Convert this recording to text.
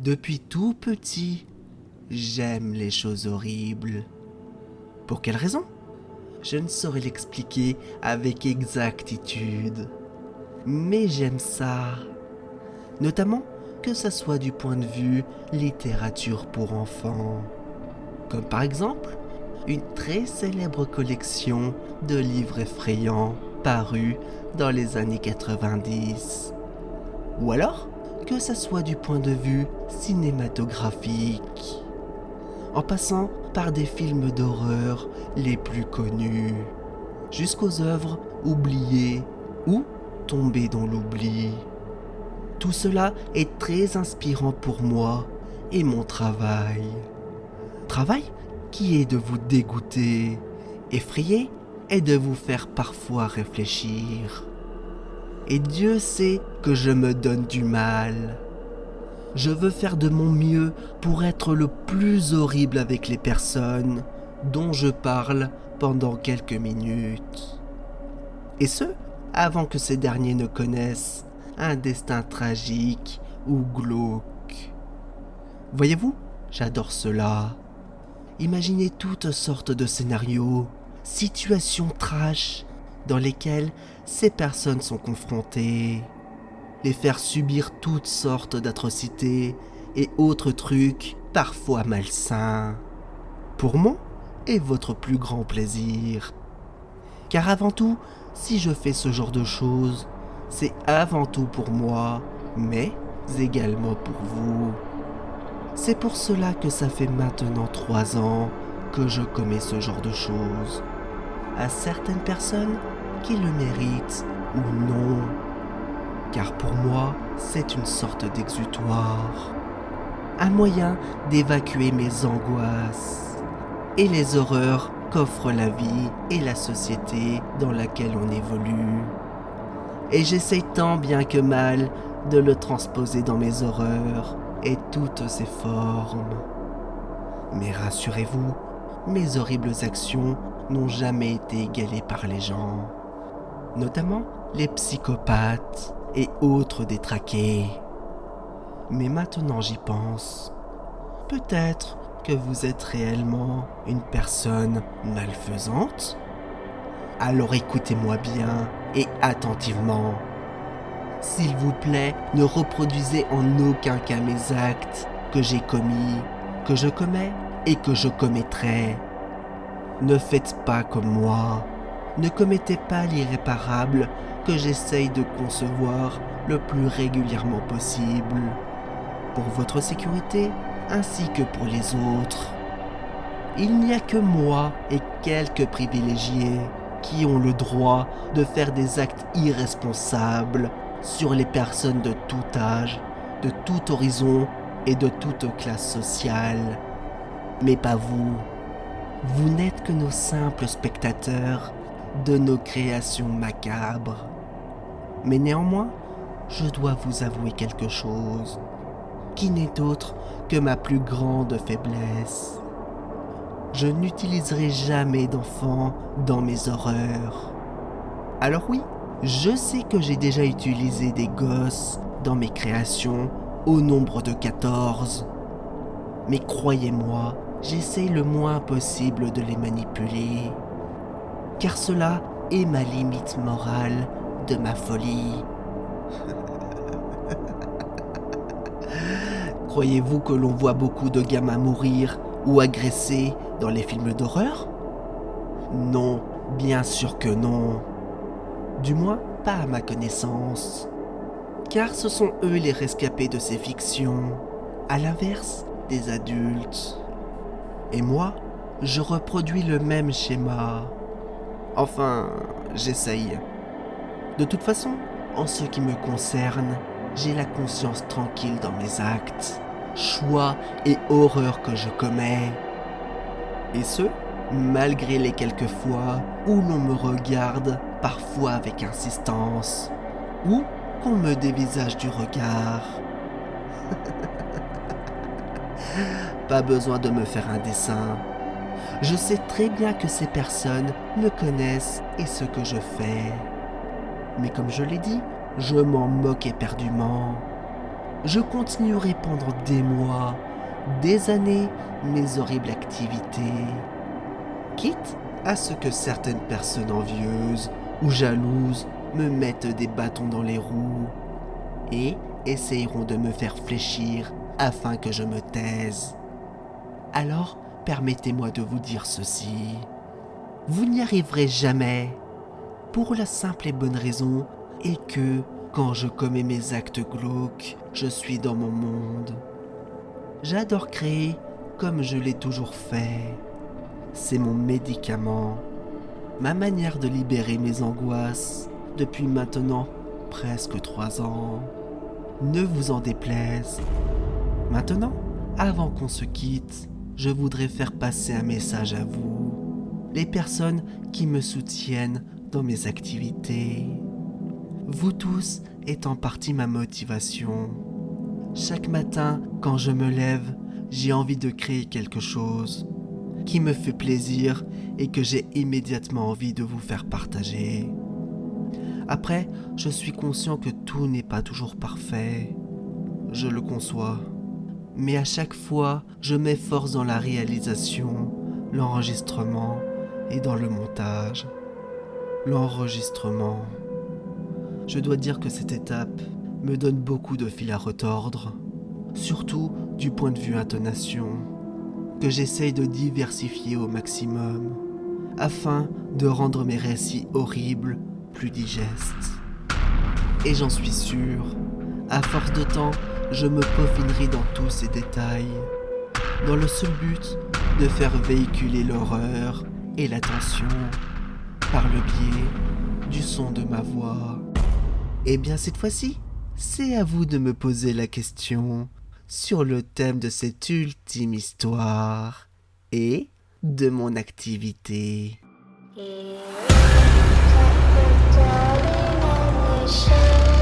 Depuis tout petit, j'aime les choses horribles. Pour quelle raison ? Je ne saurais l'expliquer avec exactitude. Mais j'aime ça. Notamment que ça soit du point de vue littérature pour enfants. Comme par exemple, une très célèbre collection de livres effrayants parus dans les années 90. Ou alors, que ça soit du point de vue cinématographique, en passant par des films d'horreur les plus connus, jusqu'aux œuvres oubliées ou tombées dans l'oubli. Tout cela est très inspirant pour moi et mon travail. Travail qui est de vous dégoûter, effrayer et de vous faire parfois réfléchir. Et Dieu sait que je me donne du mal. Je veux faire de mon mieux pour être le plus horrible avec les personnes dont je parle pendant quelques minutes. Et ce, avant que ces derniers ne connaissent un destin tragique ou glauque. Voyez-vous, j'adore cela. Imaginez toutes sortes de scénarios, situations trash dans lesquelles ces personnes sont confrontées. Les faire subir toutes sortes d'atrocités et autres trucs parfois malsains. Pour mon et votre plus grand plaisir. Car avant tout, si je fais ce genre de choses, c'est avant tout pour moi, mais également pour vous. C'est pour cela que ça fait maintenant 3 ans que je commets ce genre de choses. À certaines personnes qui le méritent ou non. Car pour moi, c'est une sorte d'exutoire. Un moyen d'évacuer mes angoisses et les horreurs qu'offre la vie et la société dans laquelle on évolue. Et j'essaye tant bien que mal de le transposer dans mes horreurs et toutes ses formes. Mais rassurez-vous, mes horribles actions n'ont jamais été égalées par les gens, notamment les psychopathes et autres détraqués. Mais maintenant j'y pense, peut-être que vous êtes réellement une personne malfaisante ? Alors écoutez-moi bien et attentivement. S'il vous plaît, ne reproduisez en aucun cas mes actes que j'ai commis, que je commets et que je commettrai. Ne faites pas comme moi. Ne commettez pas l'irréparable que j'essaye de concevoir le plus régulièrement possible, pour votre sécurité ainsi que pour les autres. Il n'y a que moi et quelques privilégiés qui ont le droit de faire des actes irresponsables sur les personnes de tout âge, de tout horizon et de toute classe sociale. Mais pas vous. Vous n'êtes que nos simples spectateurs de nos créations macabres. Mais néanmoins, je dois vous avouer quelque chose, qui n'est autre que ma plus grande faiblesse. Je n'utiliserai jamais d'enfants dans mes horreurs. Alors oui, je sais que j'ai déjà utilisé des gosses dans mes créations au nombre de 14. Mais croyez-moi, j'essaie le moins possible de les manipuler. Car cela est ma limite morale de ma folie. Croyez-vous que l'on voit beaucoup de gamins mourir ou agressés dans les films d'horreur ? Non, bien sûr que non. Du moins, pas à ma connaissance. Car ce sont eux les rescapés de ces fictions, à l'inverse des adultes. Et moi, je reproduis le même schéma. Enfin, j'essaye. De toute façon, en ce qui me concerne, j'ai la conscience tranquille dans mes actes, choix et horreurs que je commets. Et ce, malgré les quelques fois où l'on me regarde, parfois avec insistance, ou qu'on me dévisage du regard. Pas besoin de me faire un dessin. Je sais très bien que ces personnes me connaissent et ce que je fais. Mais comme je l'ai dit, je m'en moque éperdument. je continuerai pendant des mois, des années, mes horribles activités. Quitte à ce que certaines personnes envieuses ou jalouses me mettent des bâtons dans les roues et essayeront de me faire fléchir afin que je me taise. Alors, permettez-moi de vous dire ceci. Vous n'y arriverez jamais, pour la simple et bonne raison est que, quand je commets mes actes glauques, je suis dans mon monde. J'adore créer comme je l'ai toujours fait. C'est mon médicament, ma manière de libérer mes angoisses depuis maintenant presque 3 ans. Ne vous en déplaise. Maintenant, avant qu'on se quitte, je voudrais faire passer un message à vous, les personnes qui me soutiennent dans mes activités. Vous tous êtes en partie ma motivation. Chaque matin, quand je me lève, j'ai envie de créer quelque chose qui me fait plaisir et que j'ai immédiatement envie de vous faire partager. Après, je suis conscient que tout n'est pas toujours parfait. Je le conçois. Mais à chaque fois, je m'efforce dans la réalisation, l'enregistrement et dans le montage. L'enregistrement. Je dois dire que cette étape me donne beaucoup de fil à retordre, surtout du point de vue intonation, que j'essaye de diversifier au maximum, afin de rendre mes récits horribles plus digestes. Et j'en suis sûr, à force de temps, je me peaufinerai dans tous ces détails, dans le seul but de faire véhiculer l'horreur et la tension par le biais du son de ma voix. Eh bien cette fois-ci, c'est à vous de me poser la question sur le thème de cette ultime histoire et de mon activité. Darling, and the